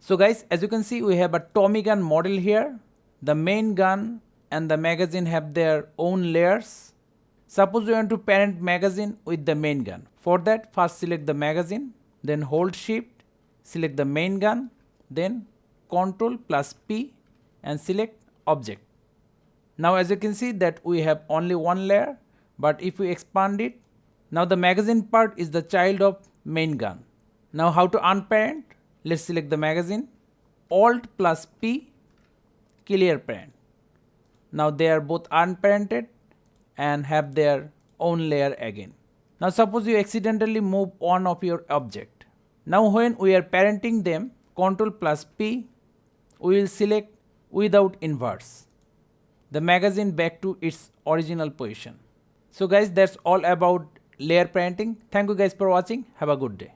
So guys, as you can see, we have a Tommy gun model here. The main gun and the magazine have their own layers. Suppose we want to parent magazine with the main gun. For that, first select the magazine, then hold shift, select the main gun, then Ctrl plus P and select object. Now as you can see that we have only one layer, but if we expand it, now the magazine part is the child of main gun. Now how to unparent? Let's select the magazine, Alt plus P, clear parent. Now they are both unparented and have their own layer again. Now suppose you accidentally move one of your object. Now when we are parenting them, Ctrl plus P, we will select without inverse the magazine back to its original position. So guys, that's all about layer parenting. Thank you guys for watching. Have a good day.